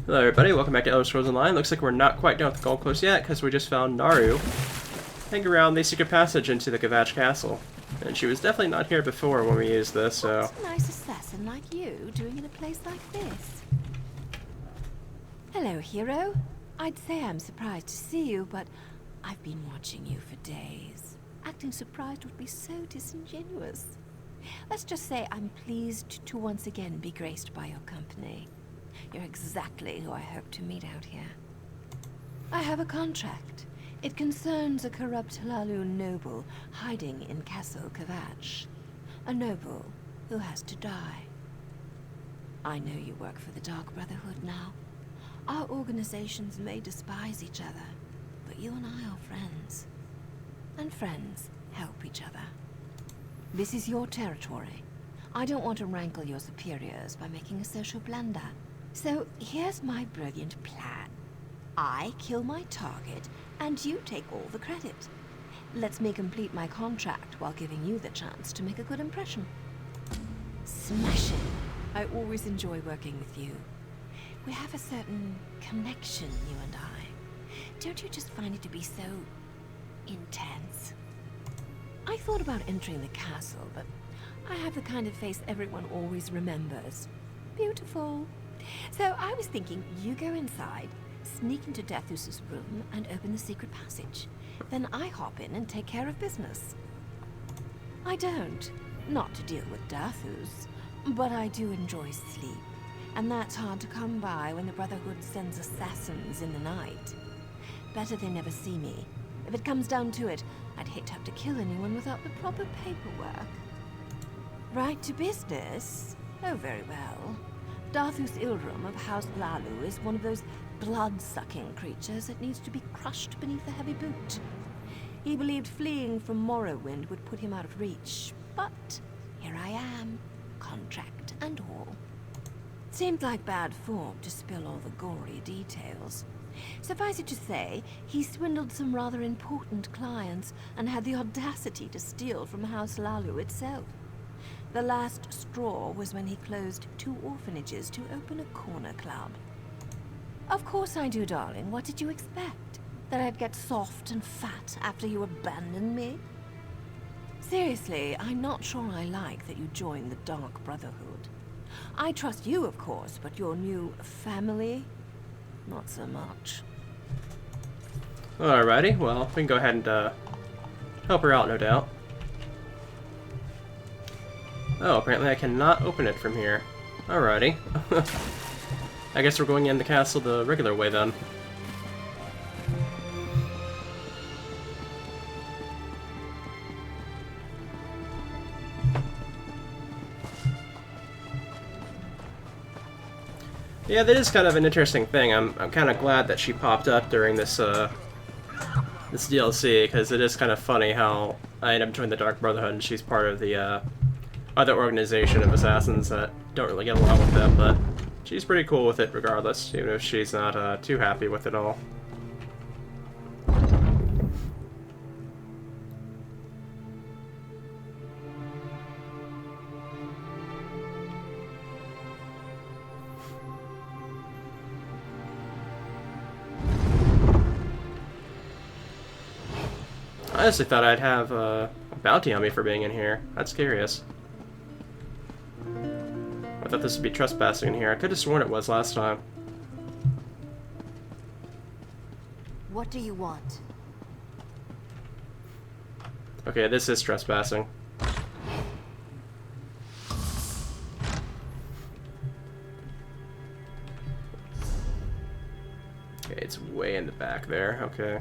Hello everybody, welcome back to Elder Scrolls Online. Looks like we're not quite done with the Gold Coast yet, because we just found Naru hanging around the secret passage into the Kvatch Castle. And she was definitely not here before when we used this, so... What's a nice assassin like you doing in a place like this? Hello, hero. I'd say I'm surprised to see you, but I've been watching you for days. Acting surprised would be so disingenuous. Let's just say I'm pleased to once again be graced by your company. You're exactly who I hope to meet out here. I have a contract. It concerns a corrupt Hlalu noble hiding in Castle Kvatch. A noble who has to die. I know you work for the Dark Brotherhood now. Our organizations may despise each other, but you and I are friends. And friends help each other. This is your territory. I don't want to rankle your superiors by making a social blunder. So here's my brilliant plan. I kill my target, and you take all the credit. Let's me complete my contract while giving you the chance to make a good impression. Smashing! I always enjoy working with you. We have a certain connection, you and I. Don't you just find it to be so intense? I thought about entering the castle, but I have the kind of face everyone always remembers. Beautiful. So I was thinking you go inside, sneak into Dathus's room, and open the secret passage. Then I hop in and take care of business. I don't. Not to deal with Dathus, but I do enjoy sleep. And that's hard to come by when the Brotherhood sends assassins in the night. Better they never see me. If it comes down to it, I'd hate to have to kill anyone without the proper paperwork. Right to business? Oh, very well. Dathus Ilrum of House Hlalu is one of those blood-sucking creatures that needs to be crushed beneath a heavy boot. He believed fleeing from Morrowind would put him out of reach, but here I am, contract and all. Seemed like bad form to spill all the gory details. Suffice it to say, he swindled some rather important clients and had the audacity to steal from House Hlalu itself. The last straw was when he closed 2 orphanages to open a corner club. Of course I do, darling. What did you expect? That I'd get soft and fat after you abandoned me? Seriously, I'm not sure I like that you joined the Dark Brotherhood. I trust you, of course, but your new family? Not so much. Alrighty, well, we can go ahead and help her out, no doubt. Oh, apparently I cannot open it from here. Alrighty. I guess we're going in the castle the regular way then. Yeah, that is kind of an interesting thing. I'm kind of glad that she popped up during this this DLC, because it is kind of funny how I end up joining the Dark Brotherhood and she's part of the other organization of assassins that don't really get along with them, but she's pretty cool with it regardless, even if she's not too happy with it all. I honestly thought I'd have a bounty on me for being in here. That's curious. I thought this would be trespassing in here. I could have sworn it was last time. What do you want? Okay, this is trespassing. Okay, it's way in the back there. Okay.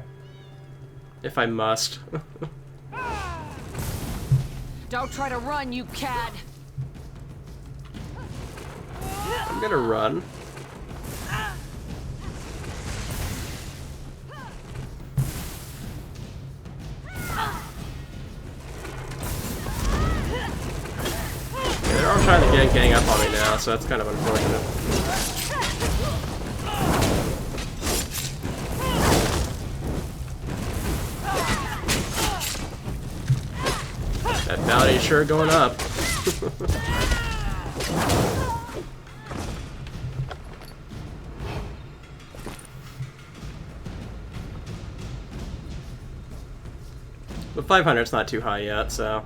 If I must. Don't try to run, you cad! I'm gonna run. Yeah, they're all trying to gang up on me now, so that's kind of unfortunate. That bounty's sure going up. But 500's not too high yet, so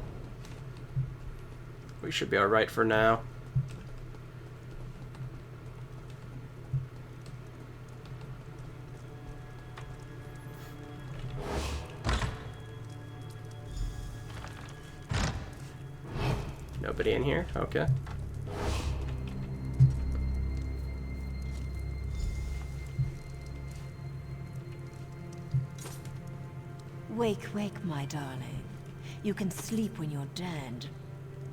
we should be alright for now. Nobody in here? Okay. Wake, wake, my darling. You can sleep when you're dead,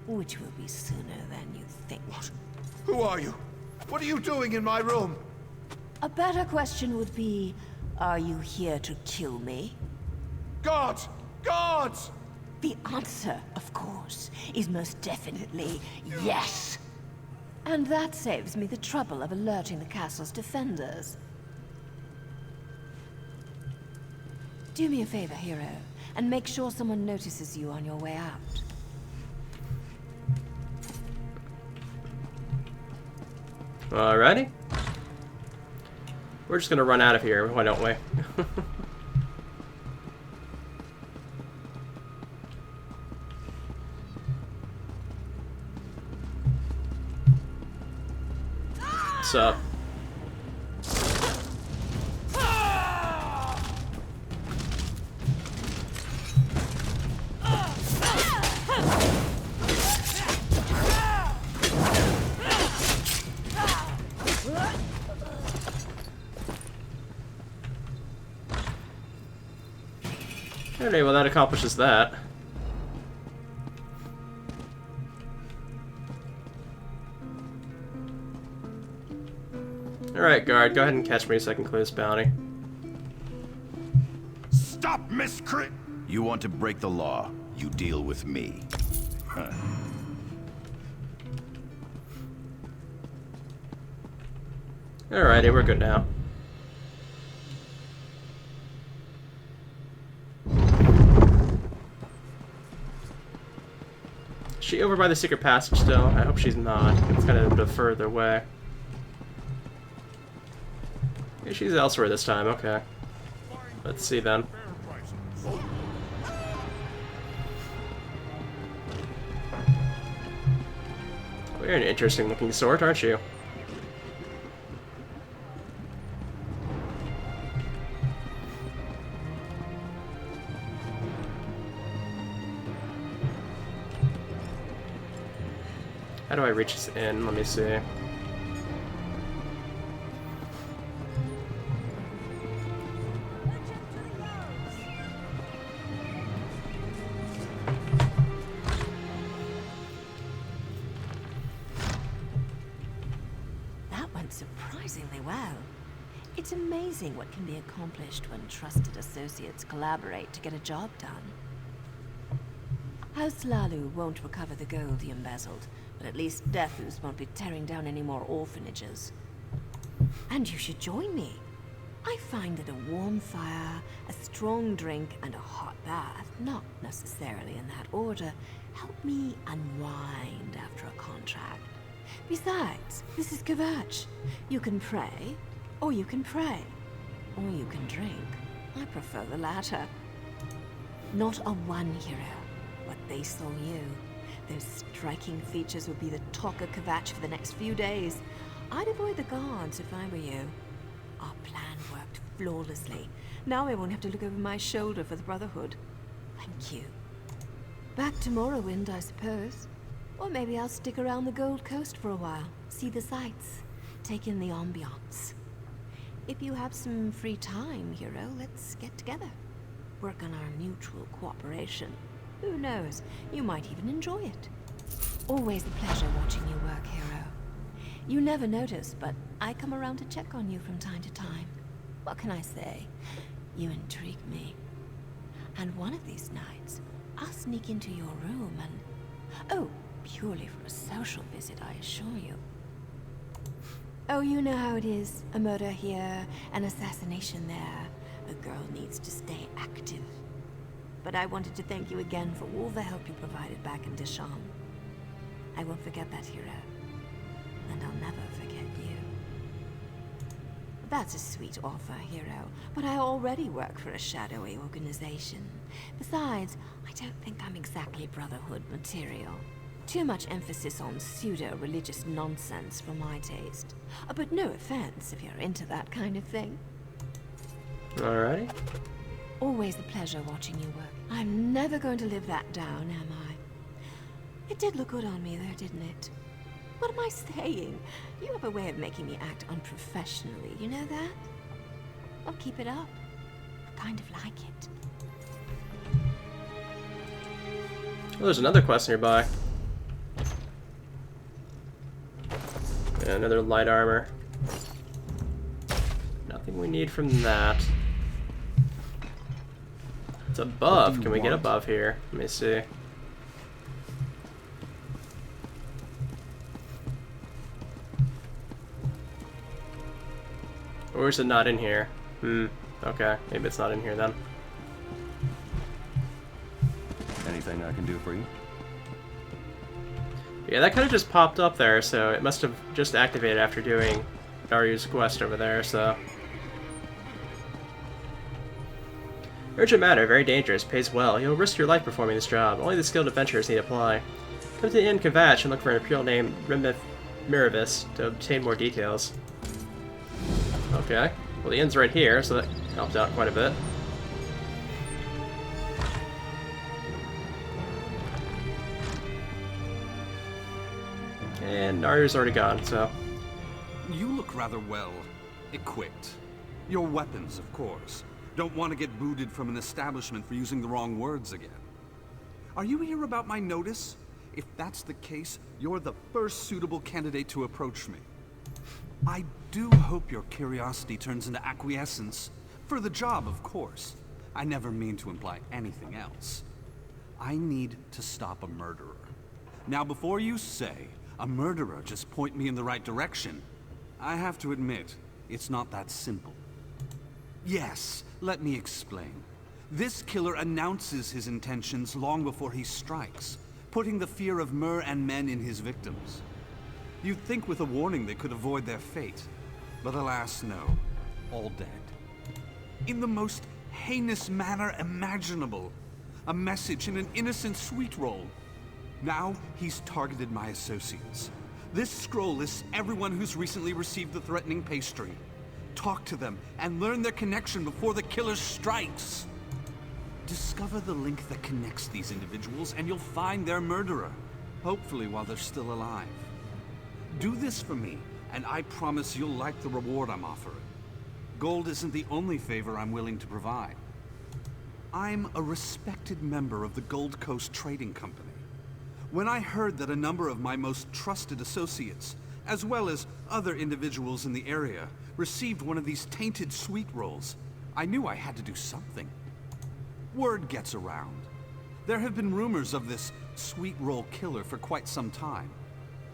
which will be sooner than you think. What? Who are you? What are you doing in my room? A better question would be, are you here to kill me? Guards! Guards! The answer, of course, is most definitely yes. And that saves me the trouble of alerting the castle's defenders. Do me a favor, hero, and make sure someone notices you on your way out. Alrighty. We're just gonna run out of here, why don't we? What's up? Alright, well that accomplishes that. Alright, guard, go ahead and catch me so I can clear this bounty. Stop, miscreant! You want to break the law, you deal with me. Huh. Alrighty, we're good now. Is she over by the secret passage still? I hope she's not. It's kind of a bit further away. Okay, she's elsewhere this time, okay. Let's see then. Oh, you're an interesting looking sword, aren't you? How do I reach this in? Let me see. That went surprisingly well. It's amazing what can be accomplished when trusted associates collaborate to get a job done. House Lalu won't recover the gold he embezzled, but at least Defus won't be tearing down any more orphanages. And you should join me. I find that a warm fire, a strong drink, and a hot bath, not necessarily in that order, help me unwind after a contract. Besides, this is Kvatch. You can pray, or you can pray, or you can drink. I prefer the latter. Not a one hero. What they saw you. Those striking features would be the talk of Kvatch for the next few days. I'd avoid the guards if I were you. Our plan worked flawlessly. Now I won't have to look over my shoulder for the Brotherhood. Thank you. Back to Morrowind, I suppose. Or maybe I'll stick around the Gold Coast for a while. See the sights. Take in the ambiance. If you have some free time, hero, let's get together. Work on our mutual cooperation. Who knows? You might even enjoy it. Always a pleasure watching you work, hero. You never notice, but I come around to check on you from time to time. What can I say? You intrigue me. And one of these nights, I'll sneak into your room and... Oh, purely for a social visit, I assure you. Oh, you know how it is. A murder here, an assassination there. A girl needs to stay active. But I wanted to thank you again for all the help you provided back in Disham. I won't forget that, hero. And I'll never forget you. That's a sweet offer, hero, but I already work for a shadowy organization. Besides, I don't think I'm exactly Brotherhood material. Too much emphasis on pseudo-religious nonsense for my taste. But no offense if you're into that kind of thing. Alrighty. Always a pleasure watching you work. I'm never going to live that down, am I? It did look good on me, though, didn't it? What am I saying? You have a way of making me act unprofessionally, you know that? Well, keep it up. I kind of like it. Oh, there's another quest nearby. Yeah, another light armor. Nothing we need from that. It's above. Can we get above here? Let me see. Or is it not in here? Okay. Maybe it's not in here then. Anything I can do for you? Yeah, that kind of just popped up there, so it must have just activated after doing Daryu's quest over there, so... Urgent matter, very dangerous, pays well. You'll risk your life performing this job. Only the skilled adventurers need apply. Come to the Inn Kvatch and look for an imperial named Miravis to obtain more details. Okay. Well, the inn's right here, so that helps out quite a bit. And Naryu's already gone, so... You look rather well equipped. Your weapons, of course. Don't want to get booted from an establishment for using the wrong words again. Are you here about my notice? If that's the case, you're the first suitable candidate to approach me. I do hope your curiosity turns into acquiescence. For the job, of course. I never mean to imply anything else. I need to stop a murderer. Now, before you say, a murderer just point me in the right direction, I have to admit, it's not that simple. Yes, let me explain. This killer announces his intentions long before he strikes, putting the fear of Mer and men in his victims. You'd think with a warning they could avoid their fate, but alas no, all dead. In the most heinous manner imaginable. A message in an innocent sweetroll. Now he's targeted my associates. This scroll lists everyone who's recently received the threatening pastry. Talk to them and learn their connection before the killer strikes. Discover the link that connects these individuals and you'll find their murderer. Hopefully while they're still alive. Do this for me, and I promise you'll like the reward I'm offering. Gold isn't the only favor I'm willing to provide. I'm a respected member of the Gold Coast Trading Company. When I heard that a number of my most trusted associates, as well as other individuals in the area, received one of these tainted sweet rolls, I knew I had to do something. Word gets around. There have been rumors of this sweet roll killer for quite some time.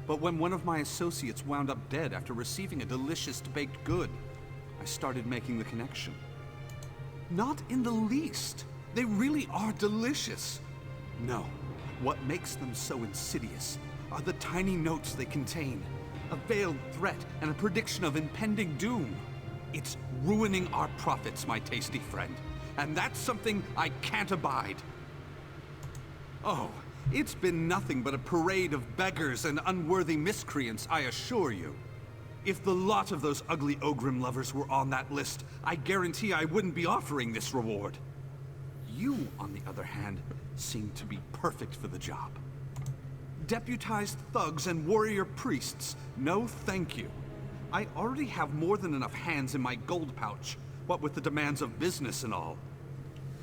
But when one of my associates wound up dead after receiving a delicious baked good, I started making the connection. Not in the least. They really are delicious. No, what makes them so insidious are the tiny notes they contain. A veiled threat and a prediction of impending doom. It's ruining our profits, my tasty friend. And that's something I can't abide. Oh, it's been nothing but a parade of beggars and unworthy miscreants, I assure you. If the lot of those ugly Ogrim lovers were on that list, I guarantee I wouldn't be offering this reward. You, on the other hand, seem to be perfect for the job. Deputized thugs and warrior priests, no thank you. I already have more than enough hands in my gold pouch, what with the demands of business and all.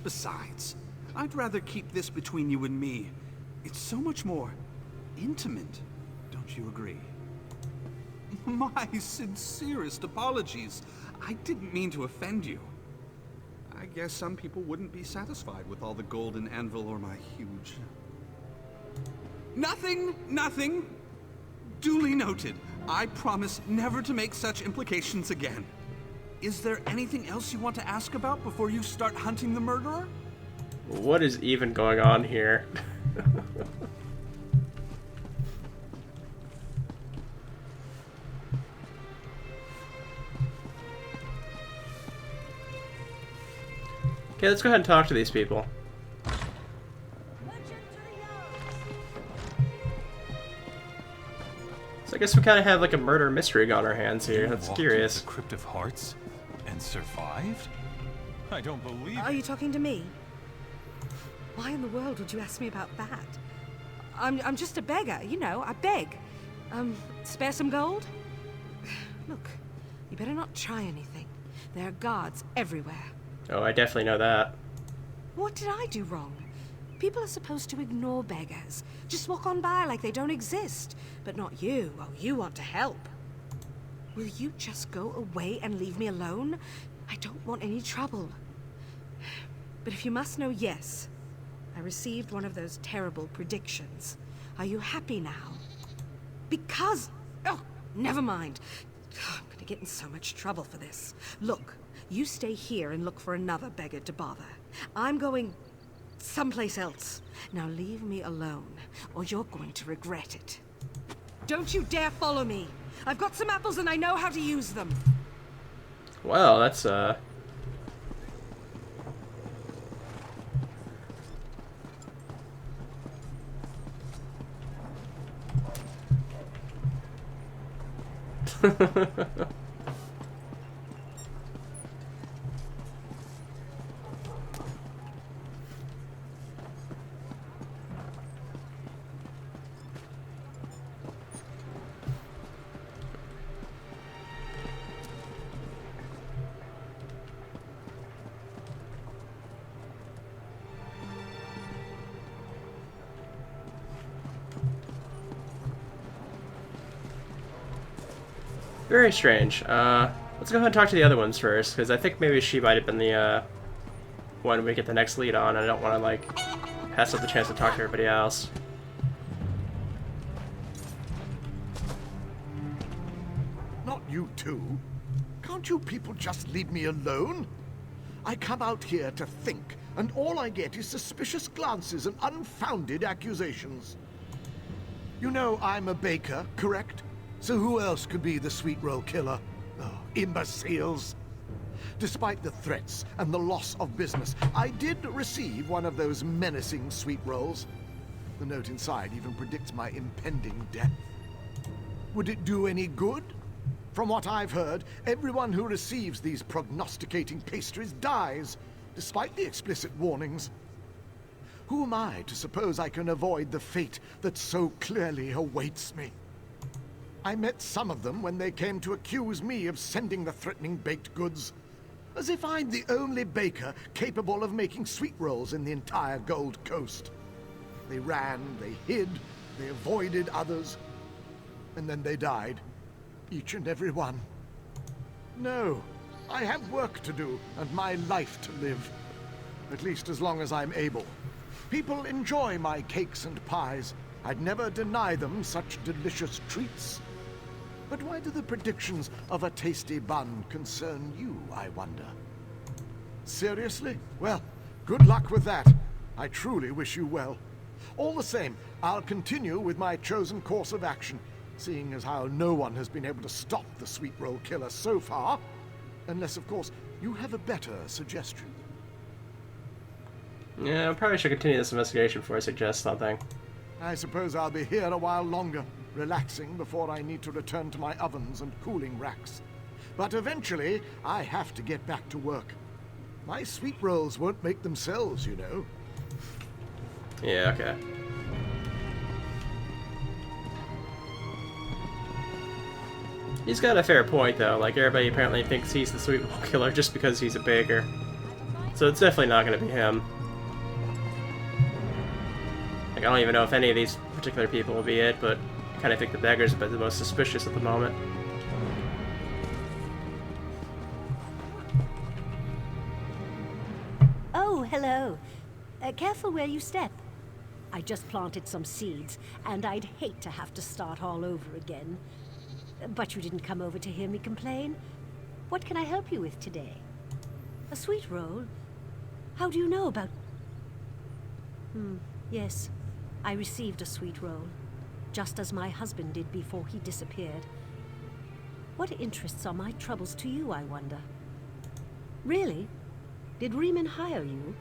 Besides, I'd rather keep this between you and me. It's so much more intimate, don't you agree? My sincerest apologies. I didn't mean to offend you. I guess some people wouldn't be satisfied with all the golden anvil or my huge... Nothing! Duly noted. I promise never to make such implications again. Is there anything else you want to ask about before you start hunting the murderer? What is even going on here? Okay, let's go ahead and talk to these people. So I guess we kind of have like a murder mystery on our hands here. That's curious. The Crypt of Hearts and survived? I don't believe Are it. you talking to me? Why in the world would you ask me about that? I'm just a beggar, you know, I beg. Spare some gold? Look, you better not try anything. There are guards everywhere. Oh, I definitely know that. What did I do wrong? People are supposed to ignore beggars. Just walk on by like they don't exist. But not you. Oh, you want to help. Will you just go away and leave me alone? I don't want any trouble. But if you must know, yes. I received one of those terrible predictions. Are you happy now? Because... Oh, never mind. I'm gonna get in so much trouble for this. Look, you stay here and look for another beggar to bother. I'm going someplace else. Now leave me alone, or you're going to regret it. Don't you dare follow me. I've got some apples and I know how to use them. Well, that's very strange. Let's go ahead and talk to the other ones first, because I think maybe she might have been the one we get the next lead on. I don't want to like pass up the chance to talk to everybody else. Not you two. Can't you people just leave me alone? I come out here to think, and all I get is suspicious glances and unfounded accusations. You know I'm a baker, correct? So who else could be the sweetroll killer? Oh, imbeciles. Despite the threats and the loss of business, I did receive one of those menacing sweetrolls. The note inside even predicts my impending death. Would it do any good? From what I've heard, everyone who receives these prognosticating pastries dies, despite the explicit warnings. Who am I to suppose I can avoid the fate that so clearly awaits me? I met some of them when they came to accuse me of sending the threatening baked goods. As if I'm the only baker capable of making sweet rolls in the entire Gold Coast. They ran, they hid, they avoided others, and then they died. Each and every one. No, I have work to do and my life to live. At least as long as I'm able. People enjoy my cakes and pies. I'd never deny them such delicious treats. But why do the predictions of a tasty bun concern you, I wonder? Seriously? Well, good luck with that. I truly wish you well. All the same, I'll continue with my chosen course of action, seeing as how no one has been able to stop the sweetroll killer so far. Unless, of course, you have a better suggestion. Yeah, I probably should continue this investigation before I suggest something. I suppose I'll be here a while longer, relaxing before I need to return to my ovens and cooling racks. But eventually, I have to get back to work. My sweet rolls won't make themselves, you know. Yeah, okay. He's got a fair point, though. Like, everybody apparently thinks he's the sweetroll killer just because he's a baker. So it's definitely not going to be him. Like, I don't even know if any of these particular people will be it, but I kind of think the beggar's the most suspicious at the moment. Oh, hello. Careful where you step. I just planted some seeds, and I'd hate to have to start all over again. But you didn't come over to hear me complain. What can I help you with today? A sweet roll? How do you know about... Yes, I received a sweet roll, just as my husband did before he disappeared. What interests are my troubles to you, I wonder? Really? Did Riemann hire you?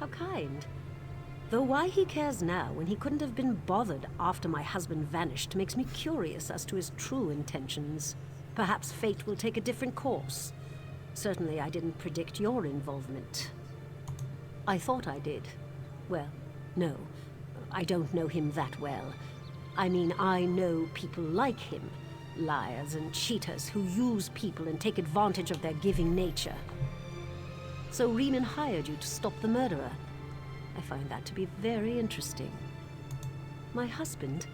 How kind. Though why he cares now when he couldn't have been bothered after my husband vanished makes me curious as to his true intentions. Perhaps fate will take a different course. Certainly I didn't predict your involvement. I thought I did. Well, no. I don't know him that well. I mean, I know people like him. Liars and cheaters who use people and take advantage of their giving nature. So Riemann hired you to stop the murderer. I find that to be very interesting. My husband,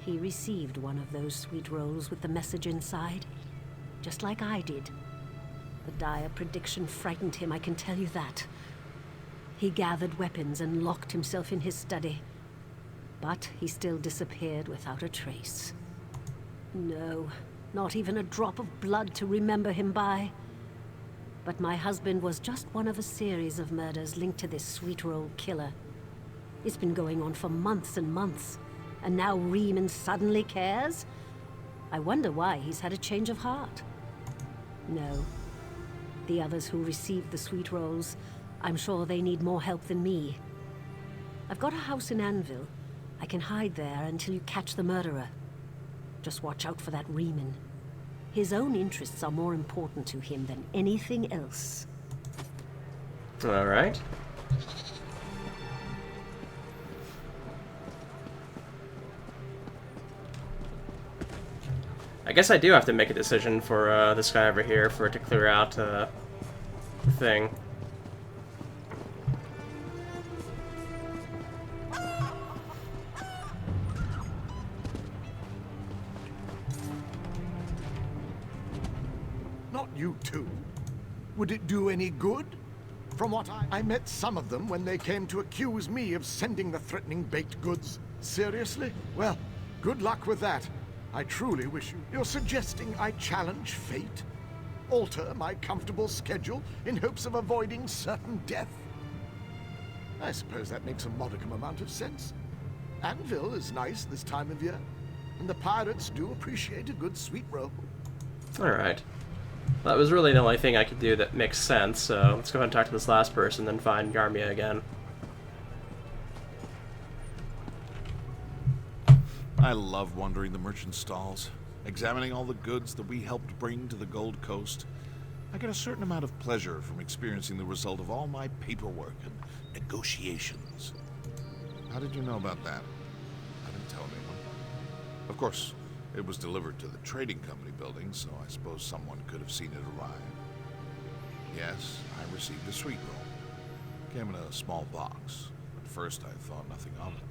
he received one of those sweet rolls with the message inside, just like I did. The dire prediction frightened him, I can tell you that. He gathered weapons and locked himself in his study. But he still disappeared without a trace. No, not even a drop of blood to remember him by. But my husband was just one of a series of murders linked to this sweetroll killer. It's been going on for months and months, and now Riemann suddenly cares? I wonder why he's had a change of heart. No. The others who received the sweet rolls, I'm sure they need more help than me. I've got a house in Anvil. I can hide there until you catch the murderer. Just watch out for that Riemann. His own interests are more important to him than anything else. All right. I guess I do have to make a decision for this guy over here for it to clear out the thing. Not you two. Would it do any good? From what I met some of them when they came to accuse me of sending the threatening baked goods. Seriously? Well, good luck with that. I truly wish you're suggesting I challenge fate? Alter my comfortable schedule in hopes of avoiding certain death? I suppose that makes a modicum amount of sense. Anvil is nice this time of year, and the pirates do appreciate a good sweet roll. Alright. That was really the only thing I could do that makes sense, so let's go ahead and talk to this last person, then find Yarmia again. I love wandering the merchant stalls, examining all the goods that we helped bring to the Gold Coast. I get a certain amount of pleasure from experiencing the result of all my paperwork and negotiations. How did you know about that? I didn't tell anyone. Of course, it was delivered to the trading company building, so I suppose someone could have seen it arrive. Yes, I received a sweet roll. Came in a small box. At first, I thought nothing of it.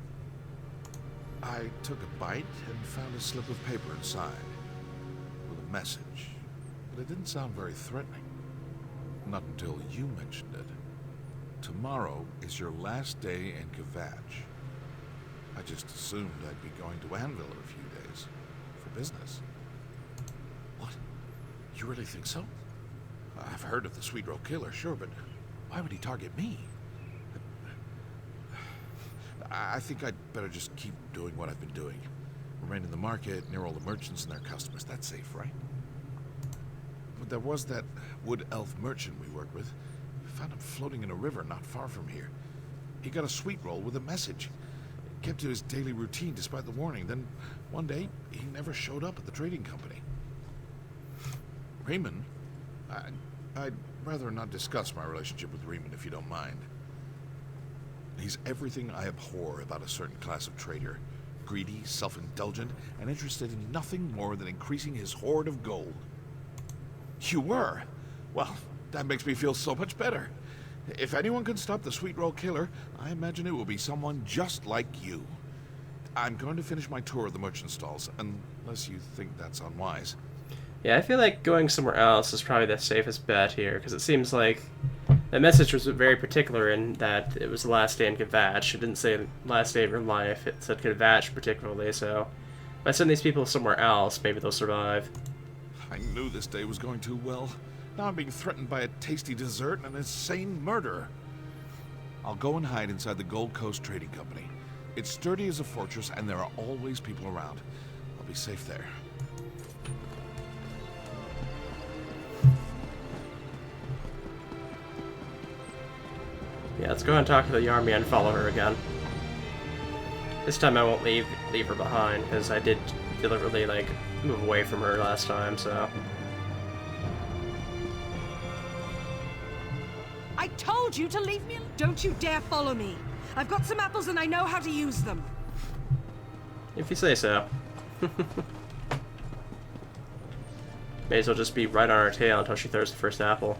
I took a bite and found a slip of paper inside, with a message, but it didn't sound very threatening. Not until you mentioned it. Tomorrow is your last day in Kvatch. I just assumed I'd be going to Anvil in a few days, for business. What? You really think so? I've heard of the sweetroll killer, sure, but why would he target me? I think I'd better just keep doing what I've been doing. Remain in the market, near all the merchants and their customers. That's safe, right? But there was that wood elf merchant we worked with. We found him floating in a river not far from here. He got a sweet roll with a message. Kept to his daily routine despite the warning. Then, one day, he never showed up at the trading company. Riemann? I'd rather not discuss my relationship with Riemann if you don't mind. He's everything I abhor about a certain class of trader. Greedy, self-indulgent, and interested in nothing more than increasing his hoard of gold. You were? Well, that makes me feel so much better. If anyone can stop the sweetroll killer, I imagine it will be someone just like you. I'm going to finish my tour of the merchant stalls, unless you think that's unwise. Yeah, I feel like going somewhere else is probably the safest bet here, because it seems like the message was very particular in that it was the last day in Kvatch. It didn't say last day of your life, it said Kvatch particularly, so if I send these people somewhere else, maybe they'll survive. I knew this day was going too well. Now I'm being threatened by a tasty dessert and an insane murderer. I'll go and hide inside the Gold Coast Trading Company. It's sturdy as a fortress, and there are always people around. I'll be safe there. Yeah, let's go ahead and talk to the army and follow her again. This time I won't leave her behind, because I did deliberately, like, move away from her last time, so... I told you to leave me alone! Don't you dare follow me! I've got some apples and I know how to use them! If you say so. May as well just be right on her tail until she throws the first apple.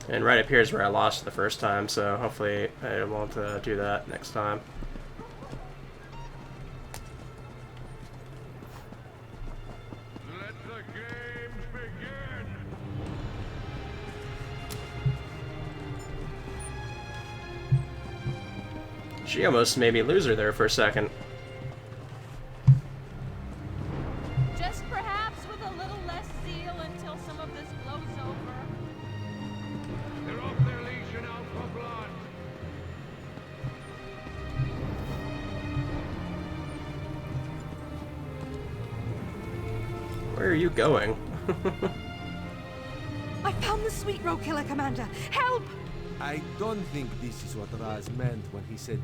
And right up here is where I lost the first time, so hopefully I won't do that next time. Let the games begin! She almost made me lose her there for a second. Just perhaps with a little less zeal until some of this blows over. They're off their leash and out for blood. Where are you going? I found the sweetroll killer, Commander! Help! I don't think this is what Raz meant when he said,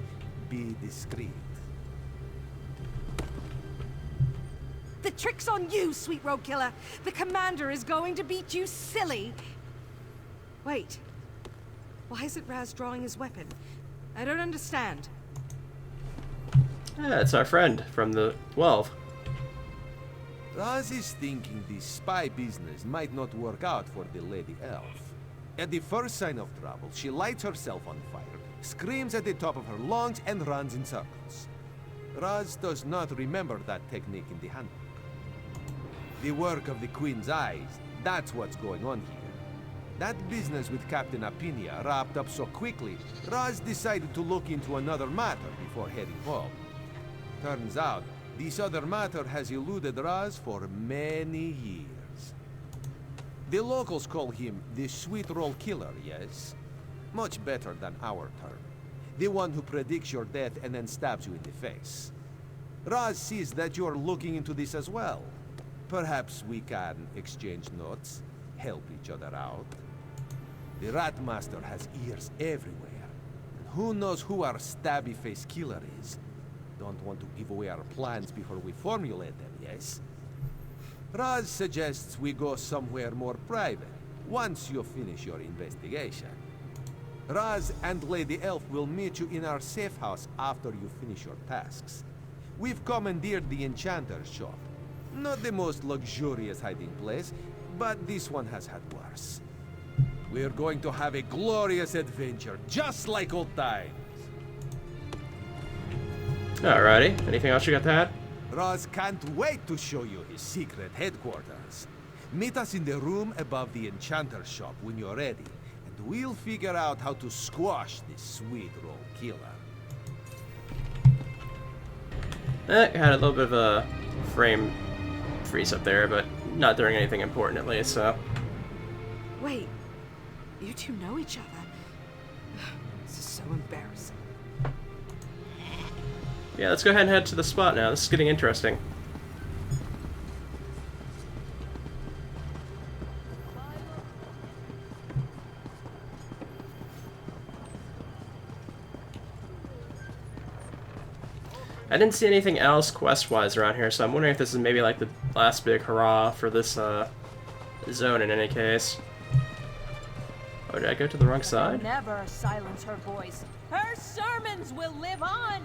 be discreet. The trick's on you, sweetroll killer! The Commander is going to beat you silly! Wait. Why is it Raz drawing his weapon? I don't understand. Yeah, it's our friend from the 12. Raz is thinking this spy business might not work out for the Lady Elf. At the first sign of trouble, she lights herself on fire, screams at the top of her lungs, and runs in circles. Raz does not remember that technique in the handbook. The work of the Queen's eyes, that's what's going on here. That business with Captain Apinia wrapped up so quickly, Raz decided to look into another matter before heading home. Turns out, this other matter has eluded Raz for many years. The locals call him the sweetroll killer, yes? Much better than our term. The one who predicts your death and then stabs you in the face. Raz sees that you're looking into this as well. Perhaps we can exchange notes, help each other out. The Ratmaster has ears everywhere. And who knows who our stabby-faced killer is? Don't want to give away our plans before we formulate them, yes? Raz suggests we go somewhere more private, once you finish your investigation. Raz and Lady Elf will meet you in our safe house after you finish your tasks. We've commandeered the Enchanter's shop. Not the most luxurious hiding place, but this one has had worse. We're going to have a glorious adventure, just like old times. Alrighty, anything else you got to add? Raz can't wait to show you his secret headquarters. Meet us in the room above the Enchanter's shop when you're ready, and we'll figure out how to squash this sweetroll killer. Had a little bit of a frame freeze up there, but not during anything important at least, so... Wait, you two know each other? This is so embarrassing. Yeah, let's go ahead and head to the spot now. This is getting interesting. I didn't see anything else quest-wise around here, so I'm wondering if this is maybe like the last big hurrah for this zone in any case. Oh, did I go to the wrong side? Never silence her voice. Her sermons will live on.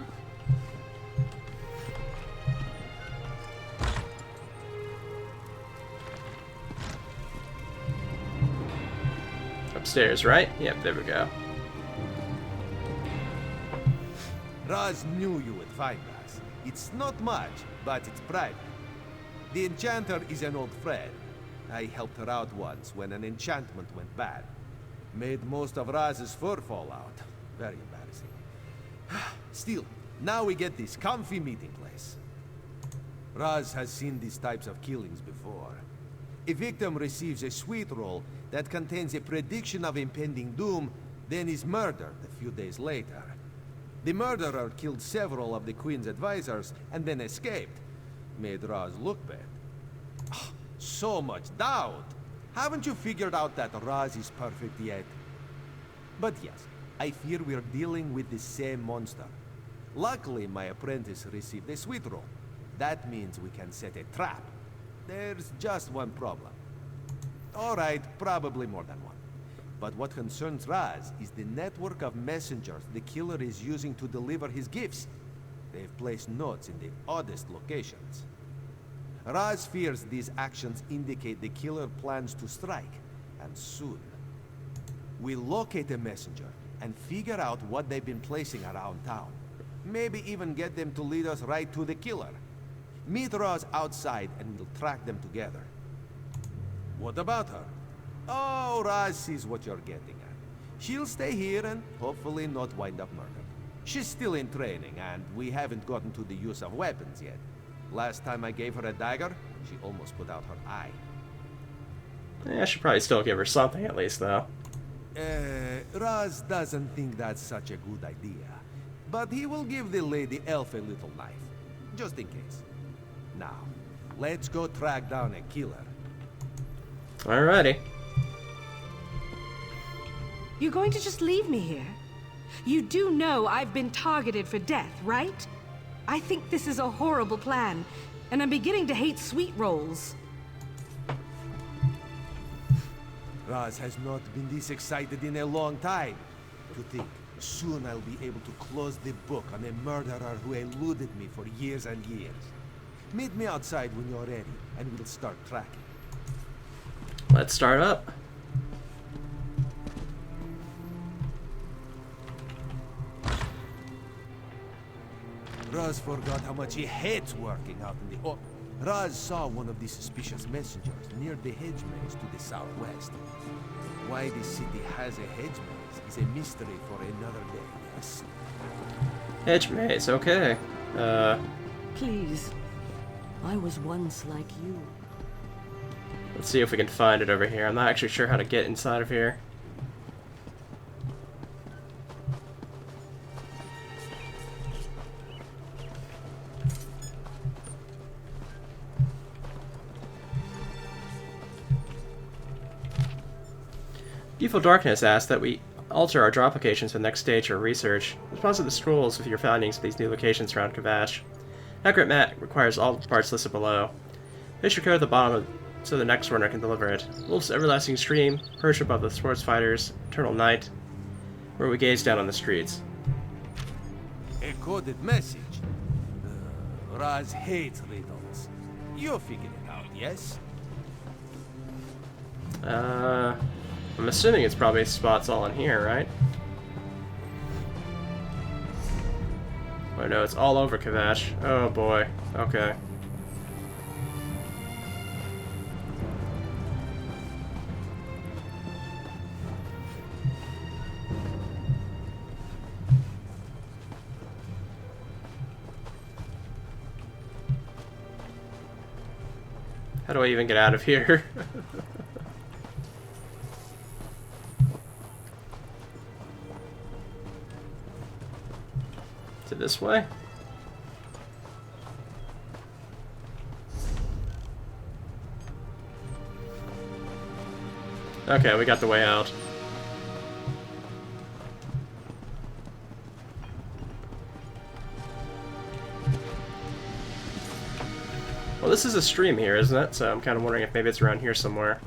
Upstairs, right? Yep, there we go. Raz knew you would find us. It's not much, but it's private. The Enchanter is an old friend. I helped her out once when an enchantment went bad. Made most of Raz's fur fall out. Very embarrassing. Still, now we get this comfy meeting place. Raz has seen these types of killings before. A victim receives a sweetroll that contains a prediction of impending doom, then is murdered a few days later. The murderer killed several of the Queen's advisors and then escaped. Made Raz look bad. Ah, so much doubt! Haven't you figured out that Raz is perfect yet? But yes, I fear we're dealing with the same monster. Luckily, my apprentice received a sweetroll. That means we can set a trap. There's just one problem. Alright, probably more than one. But what concerns Raz is the network of messengers the killer is using to deliver his gifts. They've placed notes in the oddest locations. Raz fears these actions indicate the killer plans to strike, and soon. We locate a messenger and figure out what they've been placing around town. Maybe even get them to lead us right to the killer. Meet Raz outside and we'll track them together. What about her? Oh, Raz sees what you're getting at. She'll stay here and hopefully not wind up murdered. She's still in training, and we haven't gotten to the use of weapons yet. Last time I gave her a dagger, she almost put out her eye. Yeah, I should probably still give her something at least, though. Raz doesn't think that's such a good idea. But he will give the lady elf a little knife, just in case. Now, let's go track down a killer. Alrighty. You're going to just leave me here? You do know I've been targeted for death, right? I think this is a horrible plan, and I'm beginning to hate sweet rolls. Raz has not been this excited in a long time. To think, soon I'll be able to close the book on a murderer who eluded me for years and years. Meet me outside when you're ready, and we'll start tracking. Let's start up. Raz forgot how much he hates working out in the Raz saw one of the suspicious messengers near the hedge maze to the southwest. Why the city has a hedge maze is a mystery for another day, yes? Hedge maze, okay. Please. I was once like you. Let's see if we can find it over here. I'm not actually sure how to get inside of here. Beautiful Darkness asks that we alter our drop locations for the next stage of research. Deposit the scrolls with your findings at these new locations around Kavash. Accurate map requires all parts listed below. Place your code at the bottom so the next runner can deliver it. Wolf's everlasting stream, perched above the sports fighters, eternal night, where we gaze down on the streets. A coded message. Raz hates riddles. You'll figure it out, yes? I'm assuming it's probably spots all in here, right? Oh no, it's all over Kavash. Oh boy. Okay. How do I even get out of here? Is it this way? Okay, we got the way out. Well, this is a stream here, isn't it? So I'm kind of wondering if maybe it's around here somewhere.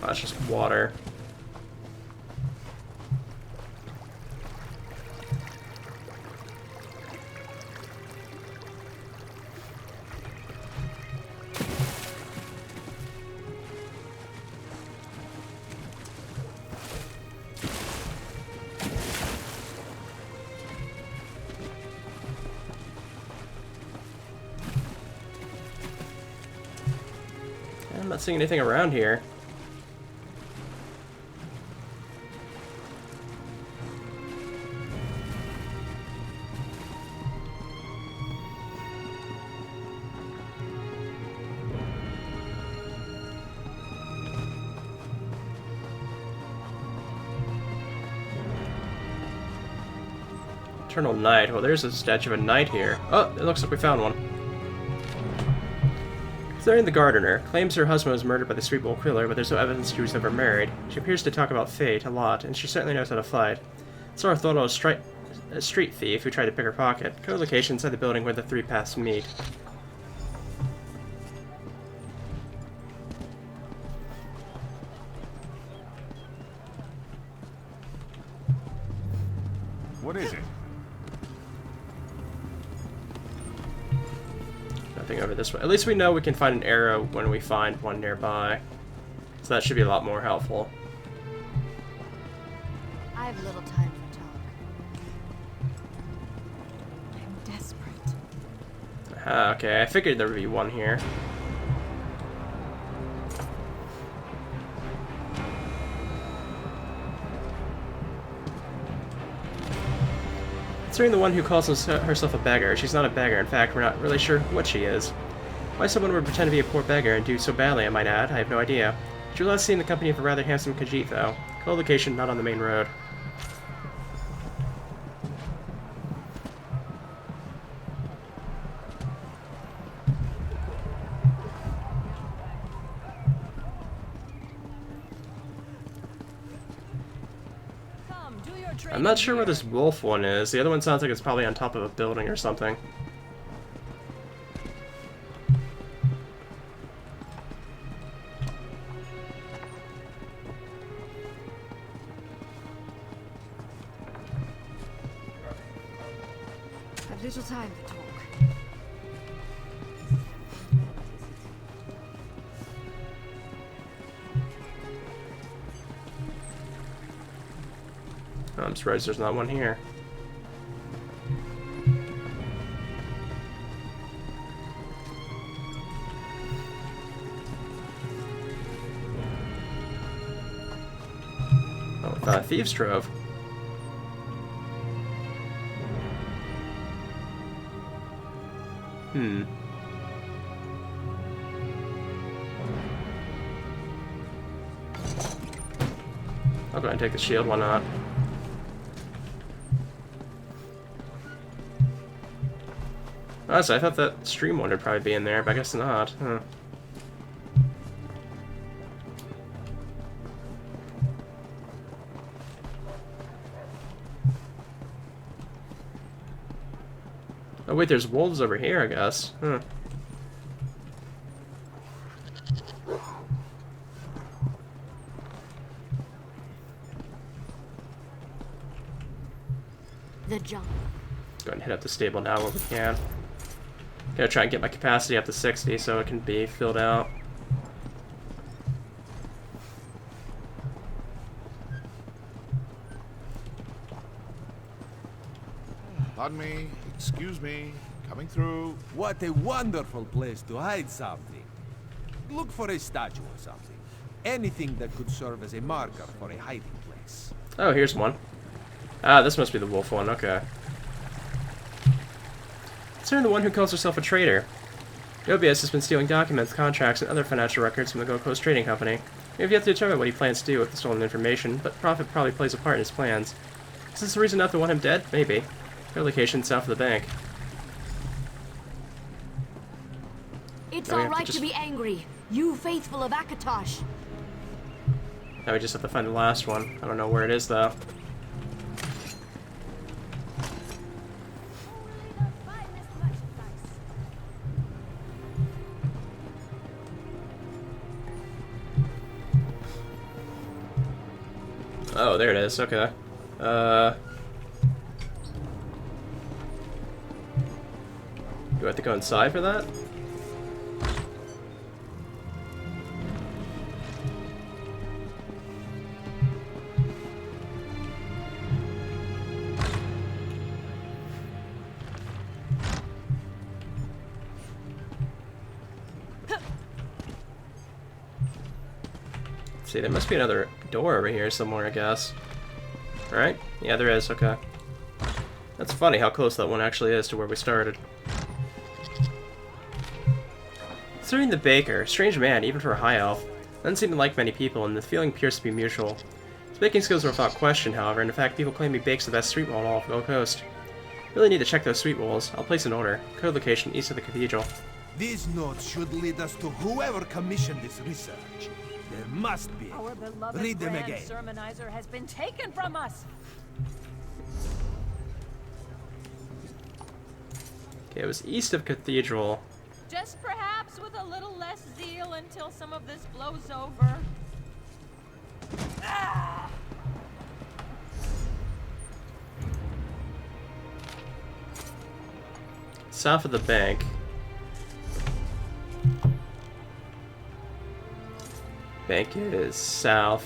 Oh, it's just water. I'm not seeing anything around here. Eternal Knight. Well, there's a statue of a knight here. Oh, it looks like we found one. Considering the gardener claims her husband was murdered by the sweetroll killer, but there's no evidence she was ever married. She appears to talk about fate a lot, and she certainly knows how to fight. Sora thought it was a street thief who tried to pick her pocket. Co-location inside the building where the three paths meet. What is it? Nothing over this way. At least we know we can find an arrow when we find one nearby. So that should be a lot more helpful. I have little time for talk. I'm desperate. Aha, okay, I figured there would be one here. Considering the one who calls herself a beggar, she's not a beggar. In fact, we're not really sure what she is. Why someone would pretend to be a poor beggar and do so badly, I might add, I have no idea. She was last seen in the company of a rather handsome Khajiit, though. Co-location not on the main road. I'm not sure where this wolf one is. The other one sounds like it's probably on top of a building or something. I've little time for talk. Oh, I'm surprised there's not one here. Oh, Thieves' Trove. I'll go ahead and take the shield, why not? Honestly, I thought that stream one would probably be in there, but I guess not. Huh. Oh wait, there's wolves over here, I guess. Huh. The jump. Go ahead and hit up the stable now where we can. Gonna try and get my capacity up to 60 so it can be filled out. Pardon me, excuse me, coming through. What a wonderful place to hide something. Look for a statue or something. Anything that could serve as a marker for a hiding place. Oh, here's one. Ah, this must be the wolf one, okay. Consider the one who calls herself a traitor. Jobius has been stealing documents, contracts, and other financial records from the Gold Coast Trading Company. We have yet to determine what he plans to do with the stolen information, but profit probably plays a part in his plans. Is this the reason not to want him dead? Maybe. Their location south of the bank. It's Now we all have to right just- to be angry. You faithful of Akatosh. Now we just have to find the last one. I don't know where it is, though. Oh, there it is. Okay. Do I have to go inside for that? See, there must be another door over here somewhere, I guess. Right? Yeah, there is. Okay. That's funny how close that one actually is to where we started. Considering the baker, strange man, even for a high elf, doesn't seem to like many people, and the feeling appears to be mutual. His baking skills are without question, however, and in fact, people claim he bakes the best sweetroll in all of Gold Coast. Really need to check those sweet rolls. I'll place an order. Code location east of the cathedral. These notes should lead us to whoever commissioned this research. There must be. Our beloved Read them Grand again. Sermonizer has been taken from us. Okay, it was east of cathedral. Just perhaps with a little less zeal until some of this blows over. Ah! South of the bank. Bank is south.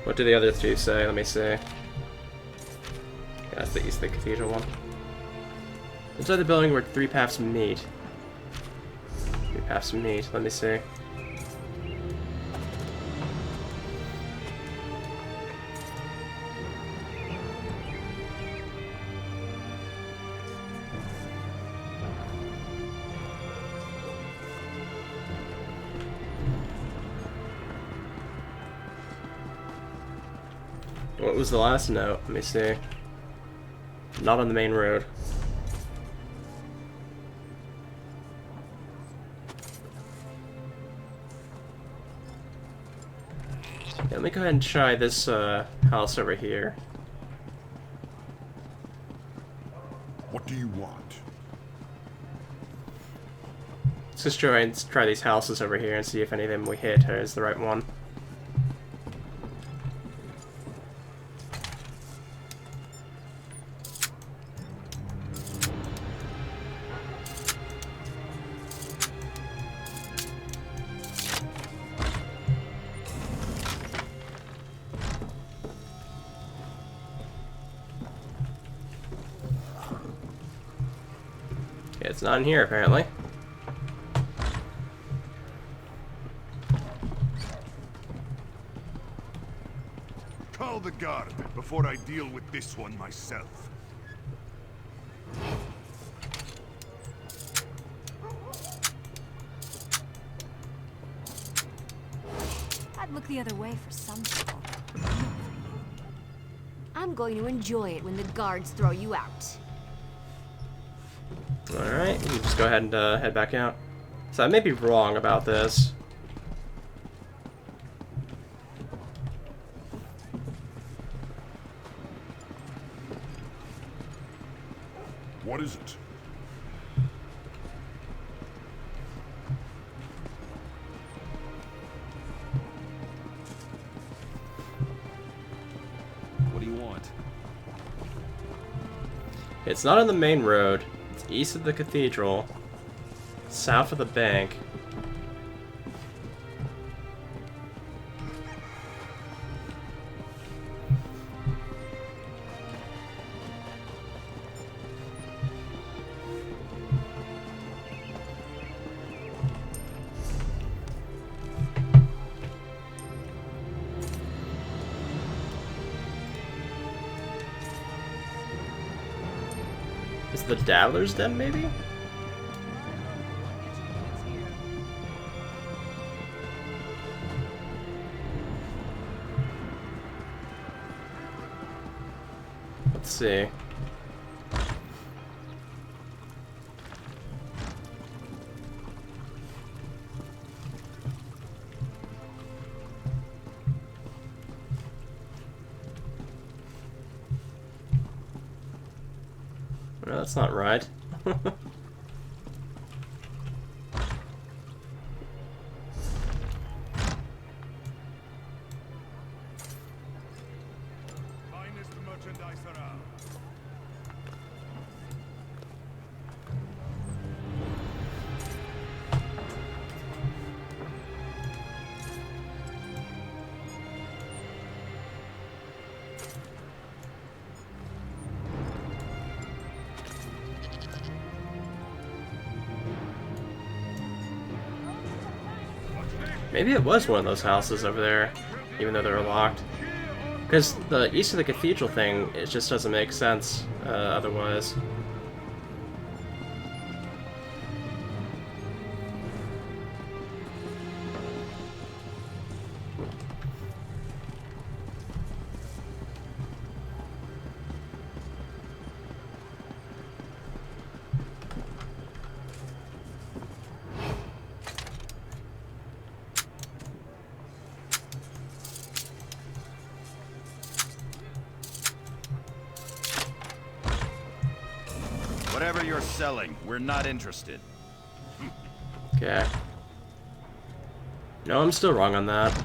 What do the other two say? Let me see. Yeah, that's the east of the cathedral one. Inside the building where three paths meet. Three paths meet. Let me see. What was the last note? Let me see. Not on the main road. Yeah, let me go ahead and try this house over here. What do you want? Let's just try these houses over here and see if any of them we hit is the right one. It's not in here, apparently. Call the guard before I deal with this one myself. I'd look the other way for some people. I'm going to enjoy it when the guards throw you out. Alright, you can just go ahead and head back out. So I may be wrong about this. What is it? What do you want? It's not on the main road. It's east of the cathedral. South of the bank. Is the Dabbler's Den, maybe? Let's see. No, that's not right. Finest merchandise around. Maybe it was one of those houses over there, even though they were locked. Because the east of the cathedral thing, it just doesn't make sense otherwise. Whatever you're selling, we're not interested. Okay. No, I'm still wrong on that.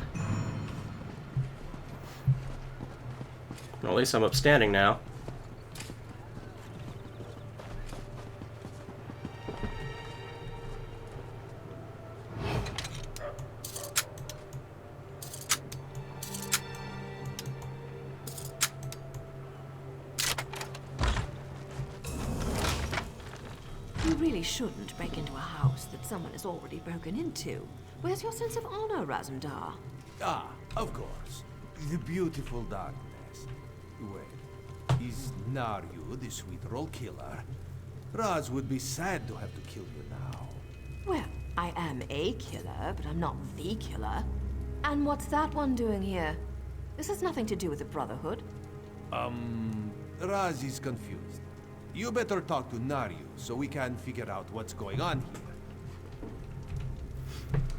Well, at least I'm upstanding now. You really shouldn't break into a house that someone has already broken into. Where's your sense of honor, Razumdar? Ah, of course. The beautiful darkness. Wait, is Naryu the sweetroll killer? Raz would be sad to have to kill you now. Well, I am a killer, but I'm not the killer. And what's that one doing here? This has nothing to do with the Brotherhood. Raz is confused. You better talk to Naryu so we can figure out what's going on here.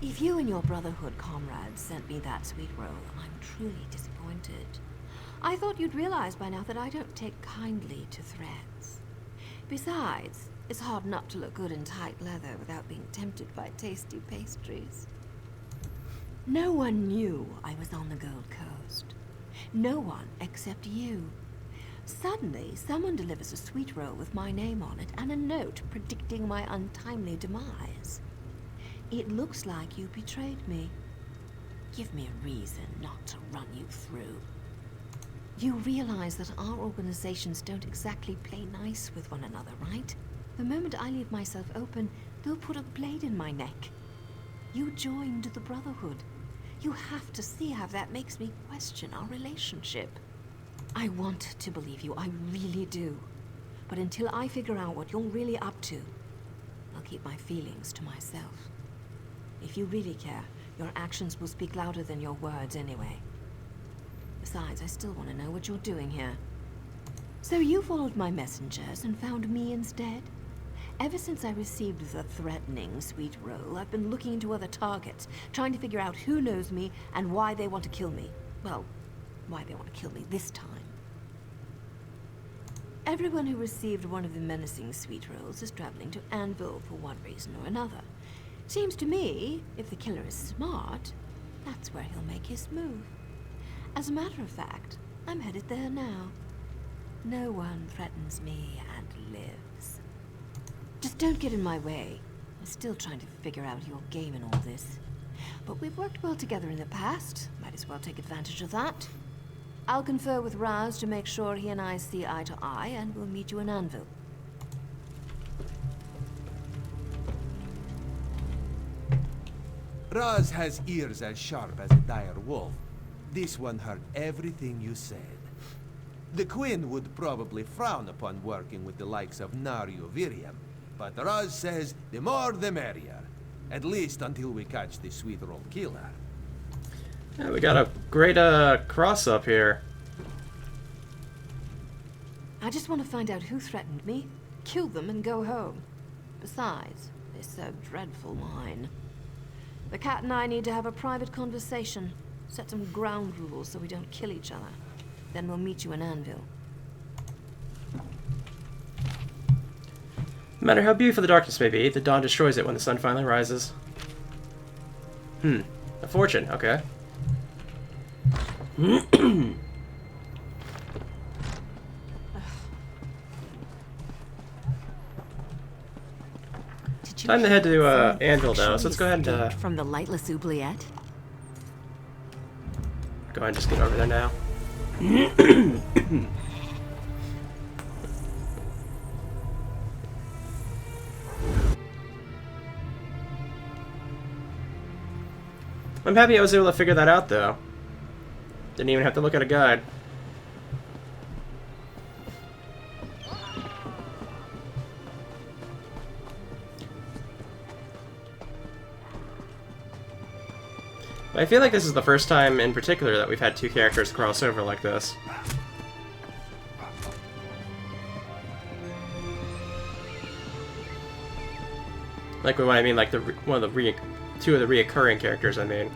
If you and your Brotherhood comrades sent me that sweetroll, I'm truly disappointed. I thought you'd realize by now that I don't take kindly to threats. Besides, it's hard not to look good in tight leather without being tempted by tasty pastries. No one knew I was on the Gold Coast. No one except you. Suddenly, someone delivers a sweetroll with my name on it and a note predicting my untimely demise. It looks like you betrayed me. Give me a reason not to run you through. You realize that our organizations don't exactly play nice with one another, right? The moment I leave myself open, they'll put a blade in my neck. You joined the Brotherhood. You have to see how that makes me question our relationship. I want to believe you, I really do. But until I figure out what you're really up to, I'll keep my feelings to myself. If you really care, your actions will speak louder than your words anyway. Besides, I still want to know what you're doing here. So you followed my messengers and found me instead? Ever since I received the threatening sweetroll, I've been looking into other targets, trying to figure out who knows me and why they want to kill me. Well, why they want to kill me this time. Everyone who received one of the menacing sweetrolls is traveling to Anvil for one reason or another. Seems to me, if the killer is smart, that's where he'll make his move. As a matter of fact, I'm headed there now. No one threatens me and lives. Just don't get in my way. I'm still trying to figure out your game in all this. But we've worked well together in the past. Might as well take advantage of that. I'll confer with Raz to make sure he and I see eye to eye, and we'll meet you in Anvil. Raz has ears as sharp as a dire wolf. This one heard everything you said. The Queen would probably frown upon working with the likes of Naryu Virium, but Raz says the more the merrier. At least until we catch the sweetroll killer. Yeah, we got a great cross up here. I just want to find out who threatened me, kill them, and go home. Besides, they serve dreadful wine. The cat and I need to have a private conversation. Set some ground rules so we don't kill each other. Then we'll meet you in Anvil. No matter how beautiful the darkness may be, the dawn destroys it when the sun finally rises. A fortune, okay. Time to head to Anvil though, so let's go ahead and from the lightless oubliette. Go ahead and just get over there now. I'm happy I was able to figure that out though. Didn't even have to look at a guide. I feel like this is the first time in particular that we've had two characters cross over like this. Like when I mean like two of the reoccurring characters, I mean.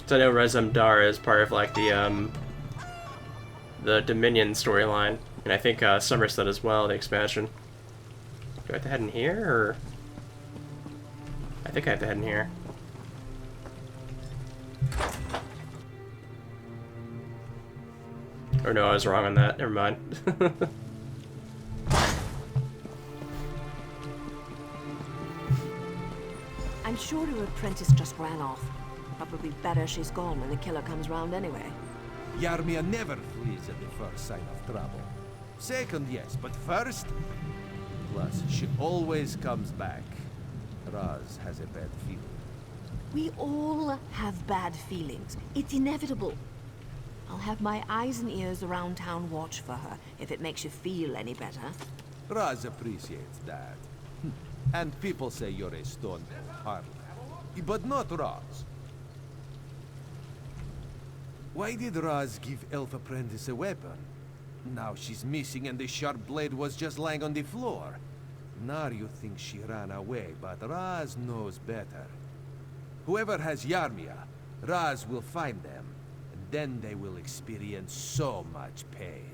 So I know Razumdar is part of like the the Dominion storyline, and I think Somerset as well, the expansion. Do I have to head in here, or...? I think I have to head in here. Or no, I was wrong on that. Never mind. I'm sure her apprentice just ran off. Probably better she's gone when the killer comes round anyway. Yarmia never flees at the first sign of trouble. Second, yes, but first... Plus, she always comes back. Raz has a bad feeling. We all have bad feelings. It's inevitable. I'll have my eyes and ears around town watch for her, if it makes you feel any better. Raz appreciates that. And people say you're a stone harlot. But not Raz. Why did Raz give Elf Apprentice a weapon? Now she's missing and the sharp blade was just lying on the floor. Now you think she ran away, but Raz knows better. Whoever has Yarmia, Raz will find them, and then they will experience so much pain.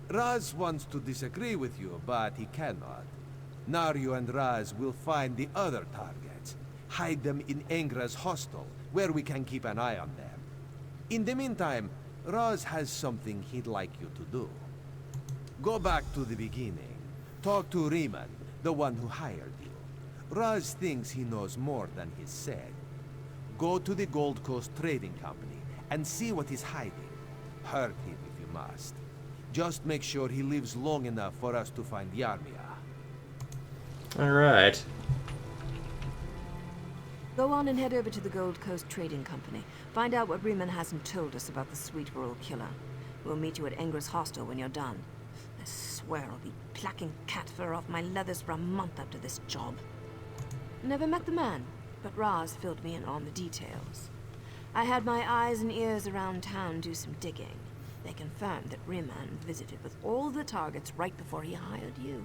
Raz wants to disagree with you, but he cannot. Naryu and Raz will find the other targets, hide them in Engra's hostel, where we can keep an eye on them. In the meantime, Raz has something he'd like you to do. Go back to the beginning. Talk to Riemann, the one who hired you. Raz thinks he knows more than he's said. Go to the Gold Coast Trading Company and see what he's hiding. Hurt him if you must. Just make sure he lives long enough for us to find Yarmia. Alright. Go on and head over to the Gold Coast Trading Company. Find out what Riemann hasn't told us about the sweetroll killer. We'll meet you at Engra's hostel when you're done. I swear I'll be plucking cat fur off my leathers for a month after this job. Never met the man, but Raz filled me in on the details. I had my eyes and ears around town do some digging. They confirmed that Riemann visited with all the targets right before he hired you.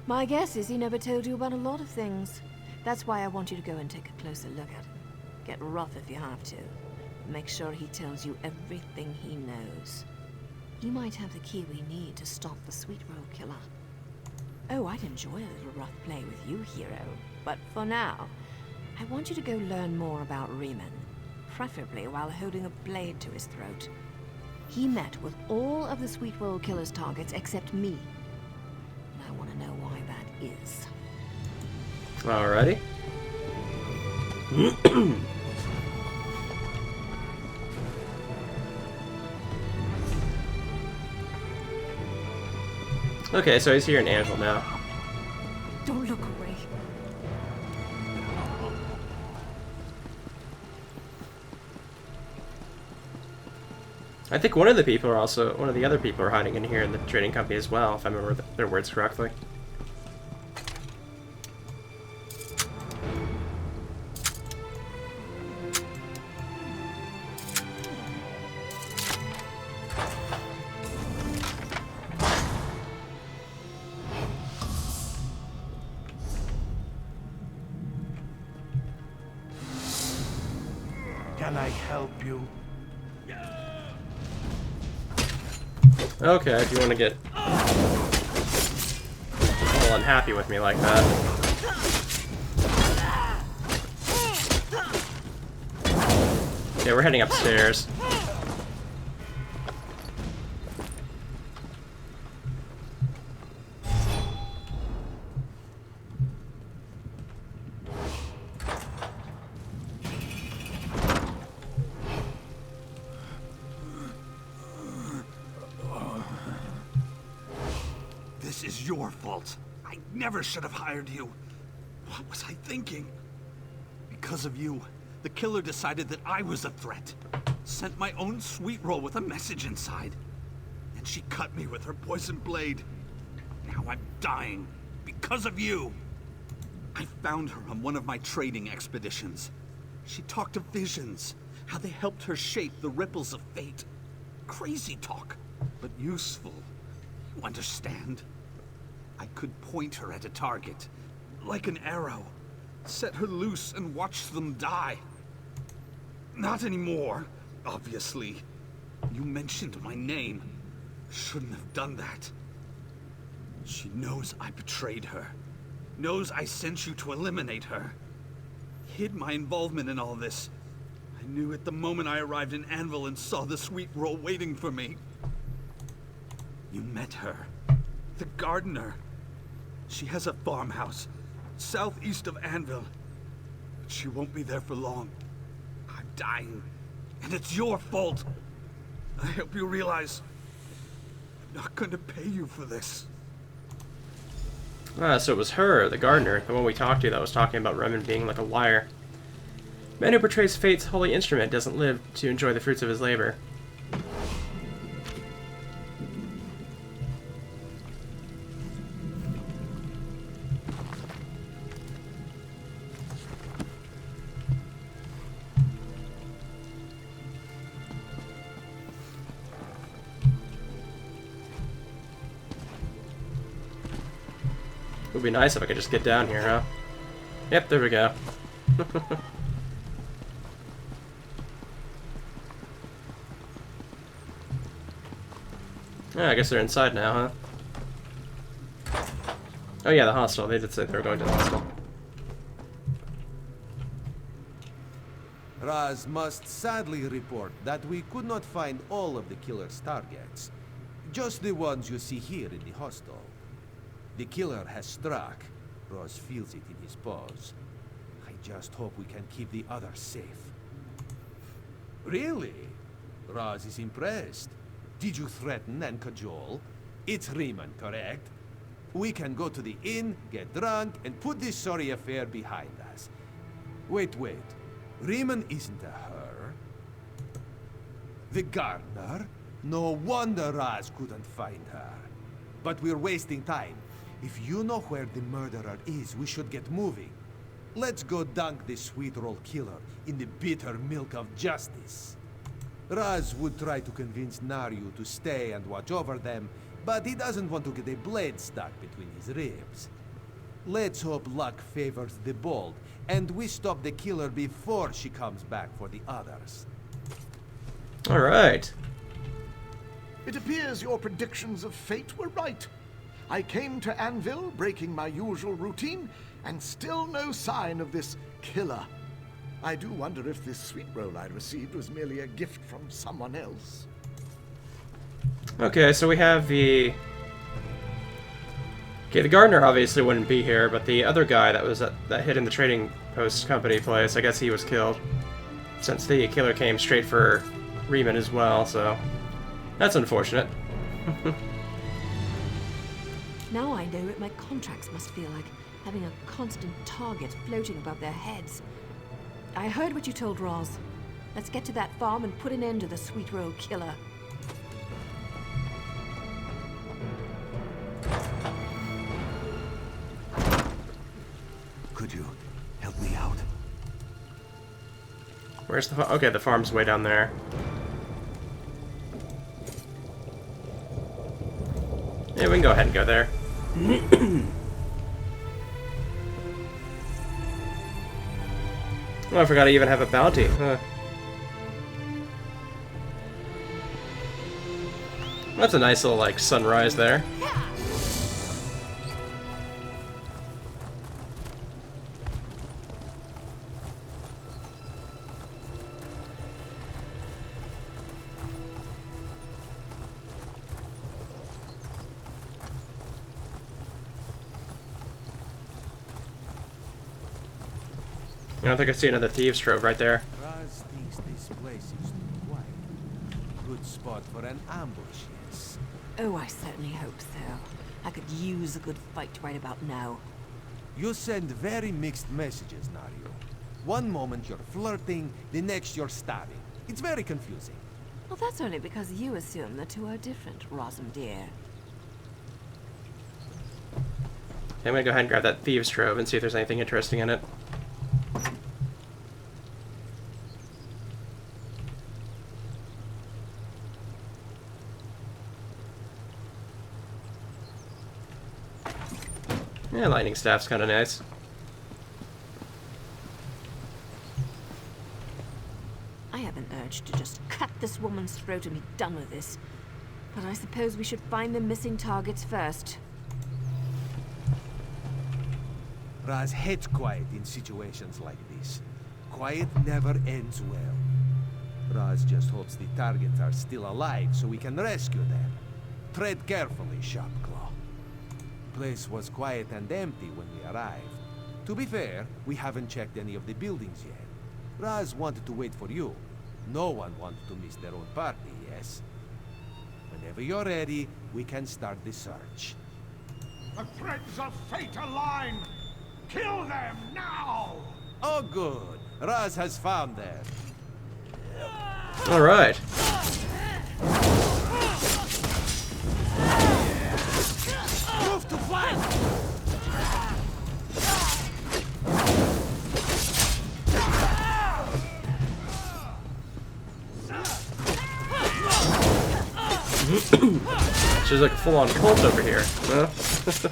My guess is he never told you about a lot of things. That's why I want you to go and take a closer look at him. Get rough if you have to. Make sure he tells you everything he knows. He might have the key we need to stop the sweetroll killer. Oh, I'd enjoy a little rough play with you, hero. But for now, I want you to go learn more about Riemann, preferably while holding a blade to his throat. He met with all of the sweetroll killer's targets except me. And I want to know why that is. Alrighty. Okay, so he's here in Angel now. Don't look away. I think one of the other people are hiding in here in the trading company as well, if I remember their words correctly. Can I help you? Okay, if you want to get all unhappy with me like that. Okay, we're heading upstairs. This is your fault. I never should have hired you. What was I thinking? Because of you, the killer decided that I was a threat. Sent my own sweetroll with a message inside. And she cut me with her poison blade. Now I'm dying because of you. I found her on one of my trading expeditions. She talked of visions, how they helped her shape the ripples of fate. Crazy talk, but useful. You understand? I could point her at a target, like an arrow, set her loose and watch them die. Not anymore, obviously. You mentioned my name. Shouldn't have done that. She knows I betrayed her. Knows I sent you to eliminate her. Hid my involvement in all this. I knew it the moment I arrived in Anvil and saw the sweetroll waiting for me. You met her. The gardener. She has a farmhouse southeast of Anvil. But she won't be there for long. I'm dying. And it's your fault. I hope you realize I'm not going to pay you for this. Ah, so it was her, the gardener, the one we talked to that was talking about Remen being like a liar. Man who portrays fate's holy instrument doesn't live to enjoy the fruits of his labor. It would be nice if I could just get down here, huh? Yep, there we go. Yeah, I guess they're inside now, huh? Oh yeah, the hostel. They did say they were going to the hostel. Raz must sadly report that we could not find all of the killer's targets. Just the ones you see here in the hostel. The killer has struck. Raz feels it in his paws. I just hope we can keep the others safe. Really? Raz is impressed. Did you threaten and cajole? It's Riemann, correct? We can go to the inn, get drunk, and put this sorry affair behind us. Wait. Riemann isn't a her. The gardener? No wonder Raz couldn't find her. But we're wasting time. If you know where the murderer is, we should get moving. Let's go dunk the sweetroll killer in the bitter milk of justice. Raz would try to convince Naryu to stay and watch over them, but he doesn't want to get a blade stuck between his ribs. Let's hope luck favors the bold, and we stop the killer before she comes back for the others. Alright. It appears your predictions of fate were right. I came to Anvil, breaking my usual routine, and still no sign of this killer. I do wonder if this sweetroll I received was merely a gift from someone else. Okay, so we have the... Okay, the gardener obviously wouldn't be here, but the other guy that was that hid in the trading post company place, I guess he was killed. Since the killer came straight for Riemann as well, so... That's unfortunate. Now I know what my contracts must feel like, having a constant target floating above their heads. I heard what you told Roz. Let's get to that farm and put an end to the sweetroll killer. Could you help me out? Where's the farm? Okay, the farm's way down there. Yeah, we can go ahead and go there. Oh, I forgot I even have a bounty. Huh. That's a nice little, like, sunrise there. I don't think I see another thieves' trove right there. Raz thinks this place is too quiet. Good spot for an ambush, yes. Oh, I certainly hope so. I could use a good fight right about now. You send very mixed messages, Naryu. One moment you're flirting, the next you're stabbing. It's very confusing. Well, that's only because you assume the two are different, Rosam dear. I'm gonna go ahead and grab that thieves' trove and see if there's anything interesting in it. Yeah, lightning staff's kind of nice. I have an urge urge to just cut this woman's throat and be done with this. But I suppose we should find the missing targets first. Raz hates quiet in situations like this. Quiet never ends well. Raz just hopes the targets are still alive so we can rescue them. Tread carefully, Sharpclaw. Place was quiet and empty when we arrived. To be fair, we haven't checked any of the buildings yet. Raz wanted to wait for you. No one wanted to miss their own party, yes? Whenever you're ready, we can start the search. The threads of fate align! Kill them now! Oh good. Raz has found them. Alright. Move to flank! She's like a full-on cult over here. Huh?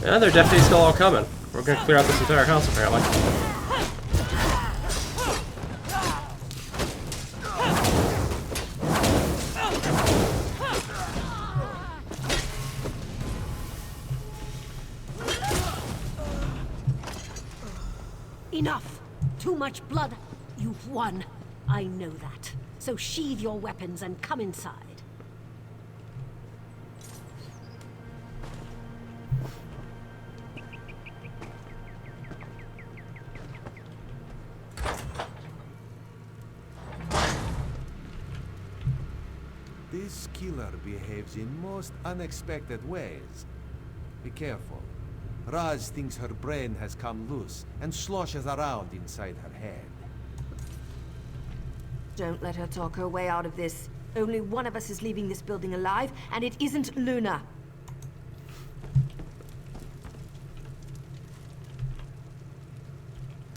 Yeah, they're definitely still all coming. We're gonna clear out this entire house, apparently. Enough! Too much blood. You've won. I know that. So sheathe your weapons and come inside. This killer behaves in most unexpected ways. Be careful. Raz thinks her brain has come loose and sloshes around inside her head. Don't let her talk her way out of this. Only one of us is leaving this building alive, and it isn't Luna.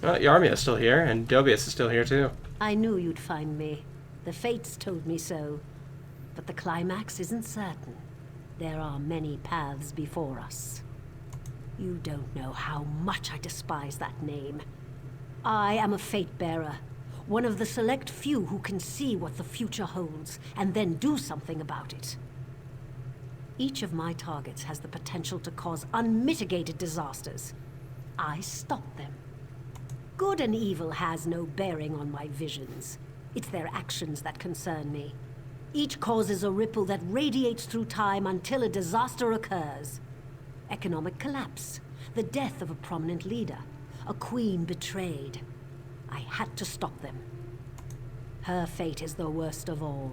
Yarmia is still here, and Dobius is still here too. I knew you'd find me. The fates told me so. But the climax isn't certain. There are many paths before us. You don't know how much I despise that name. I am a fate bearer. One of the select few who can see what the future holds, and then do something about it. Each of my targets has the potential to cause unmitigated disasters. I stop them. Good and evil has no bearing on my visions. It's their actions that concern me. Each causes a ripple that radiates through time until a disaster occurs. Economic collapse, the death of a prominent leader, a queen betrayed. I had to stop them. Her fate is the worst of all.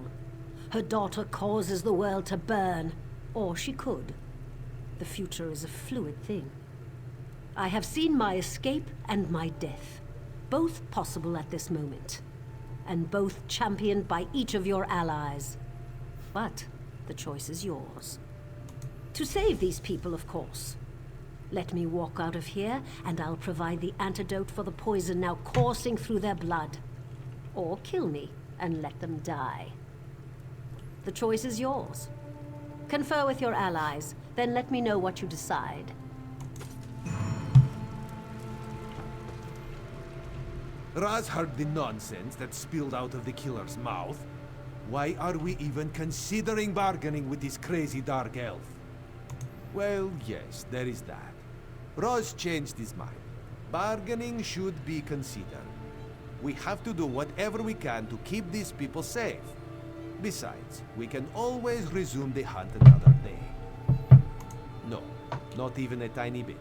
Her daughter causes the world to burn, or she could. The future is a fluid thing. I have seen my escape and my death, both possible at this moment, and both championed by each of your allies. But the choice is yours. To save these people, of course. Let me walk out of here, and I'll provide the antidote for the poison now coursing through their blood. Or kill me, and let them die. The choice is yours. Confer with your allies, then let me know what you decide. Raz heard the nonsense that spilled out of the killer's mouth. Why are we even considering bargaining with this crazy dark elf? Well, yes, there is that. Raz changed his mind. Bargaining should be considered. We have to do whatever we can to keep these people safe. Besides, we can always resume the hunt another day. No, not even a tiny bit.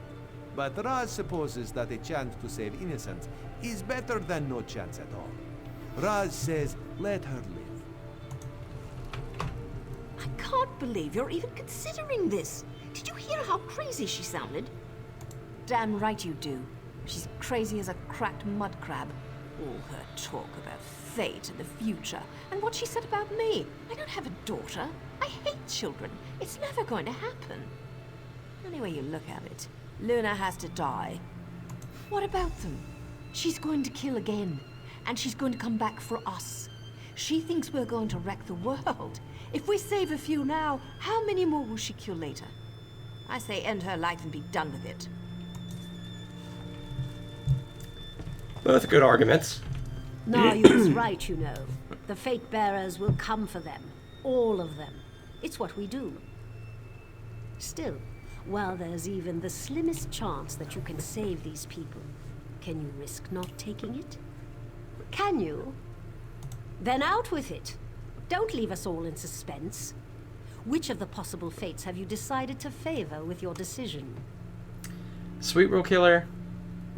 But Raz supposes that a chance to save innocents is better than no chance at all. Raz says, let her live. I can't cannot believe you're even considering this. Did you hear how crazy she sounded? Damn right you do. She's crazy as a cracked mud crab. All her talk about fate and the future, and what she said about me. I don't have a daughter. I hate children. It's never going to happen. Any way you look at it, Luna has to die. What about them? She's going to kill again, and she's going to come back for us. She thinks we're going to wreck the world. If we save a few now, how many more will she kill later? I say end her life and be done with it. Both good arguments. Naryu's right, you know. The fate bearers will come for them. All of them. It's what we do. Still, while there's even the slimmest chance that you can save these people, can you risk not taking it? Can you? Then out with it. Don't leave us all in suspense. Which of the possible fates have you decided to favor with your decision? Sweetroll Killer,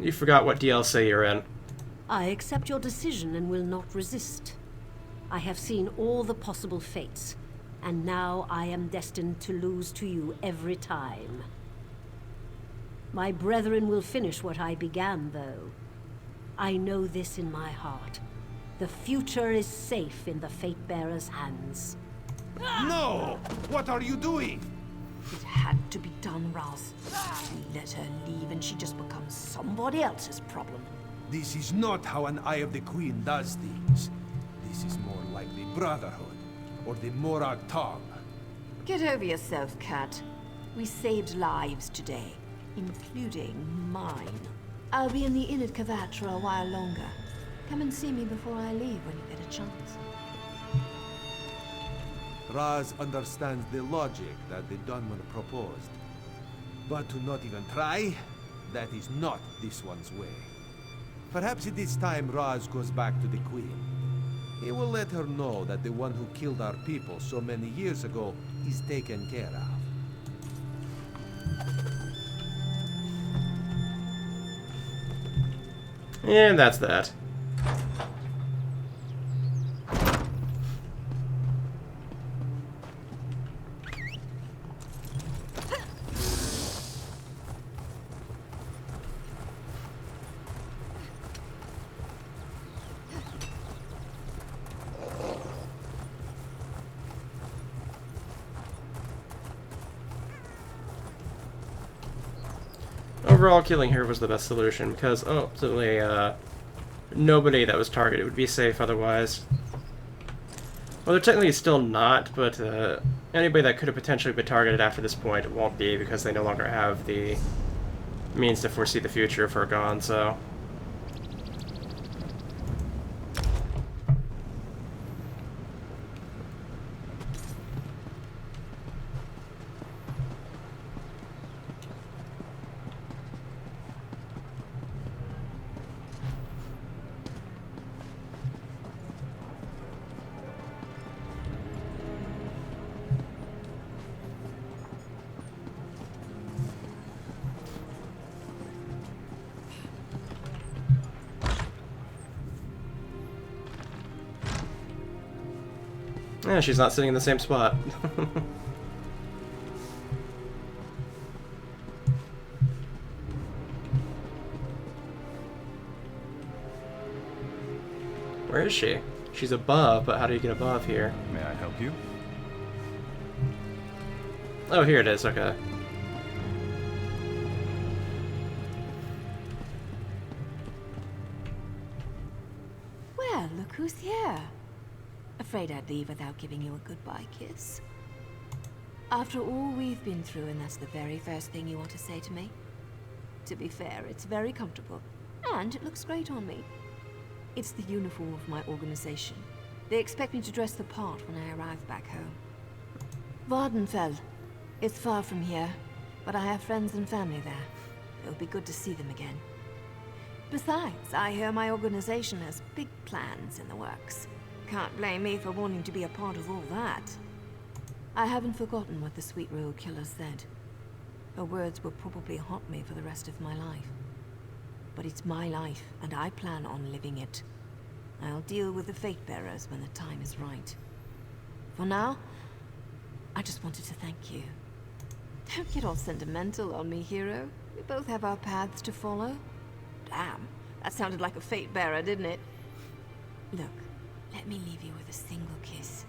you forgot what DLC you're in. I accept your decision and will not resist. I have seen all the possible fates, and now I am destined to lose to you every time. My brethren will finish what I began, though. I know this in my heart. The future is safe in the Fate-Bearer's hands. No! What are you doing? It had to be done, Raz. We let her leave and she just becomes somebody else's problem. This is not how an Eye of the Queen does things. This is more like the Brotherhood, or the Morag Tong. Get over yourself, Cat. We saved lives today, including mine. I'll be in the inn at Kavatra a while longer. Come and see me before I leave when you get a chance. Raz understands the logic that the Dunman proposed. But to not even try, that is not this one's way. Perhaps it is time Raz goes back to the Queen. He will let her know that the one who killed our people so many years ago is taken care of. And that's that. Overall, killing her was the best solution, because ultimately, nobody that was targeted would be safe otherwise. Well, they're technically still not, but anybody that could have potentially been targeted after this point won't be, because they no longer have the means to foresee the future if we're gone, so... Yeah, she's not sitting in the same spot. Where is she? She's above, but how do you get above here? May I help you? Oh, here it is, okay. Well, look who's here. Afraid I'd leave without giving you a goodbye kiss. After all we've been through, and that's the very first thing you want to say to me? To be fair, it's very comfortable, and it looks great on me. It's the uniform of my organization. They expect me to dress the part when I arrive back home. Vardenfell. It's far from here, but I have friends and family there. It'll be good to see them again. Besides, I hear my organization has big plans in the works. Can't blame me for wanting to be a part of all that. I haven't forgotten what the Sweetroll Killer said. Her words will probably haunt me for the rest of my life. But it's my life, and I plan on living it. I'll deal with the Fate-Bearers when the time is right. For now, I just wanted to thank you. Don't get all sentimental on me, hero. We both have our paths to follow. Damn, that sounded like a fate bearer, didn't it? Look, let me leave you with a single kiss.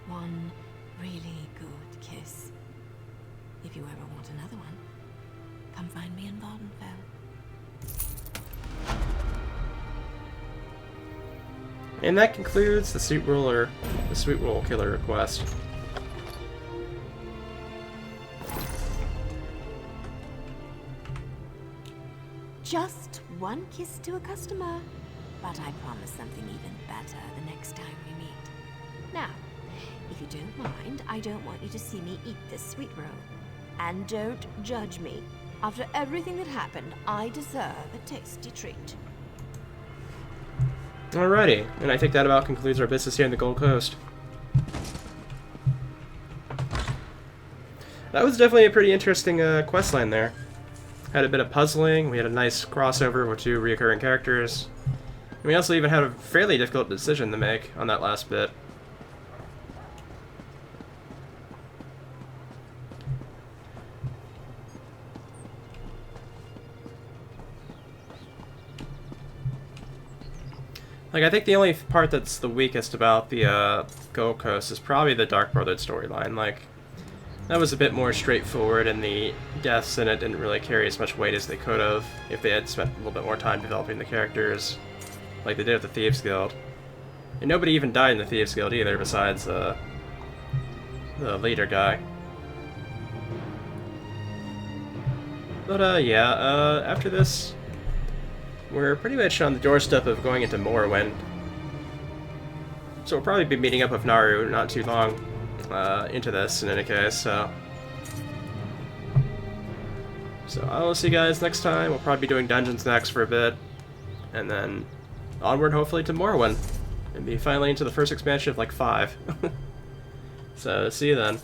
One really good kiss. If you ever want another one, come find me in Vardenfell. And that concludes the sweetroll killer request. Just one kiss to a customer, but I promise something even better the next time we meet. Now, if you don't mind, I don't want you to see me eat this sweet roll. And don't judge me. After everything that happened, I deserve a tasty treat. Alrighty, and I think that about concludes our business here in the Gold Coast. That was definitely a pretty interesting questline there. Had a bit of puzzling, we had a nice crossover with two recurring characters. And we also even had a fairly difficult decision to make on that last bit. Like, I think the only part that's the weakest about the Gold Coast is probably the Dark Brotherhood storyline. Like, that was a bit more straightforward, and the deaths in it didn't really carry as much weight as they could have if they had spent a little bit more time developing the characters, like they did with the Thieves Guild. And nobody even died in the Thieves Guild either, besides the leader guy. But yeah, after this, we're pretty much on the doorstep of going into Morrowind. So we'll probably be meeting up with Naru not too long into this in any case, so I will see you guys next time. We'll probably be doing dungeons next for a bit, and then onward hopefully to Morrowind, and be finally into the first expansion of like 5. So see you then.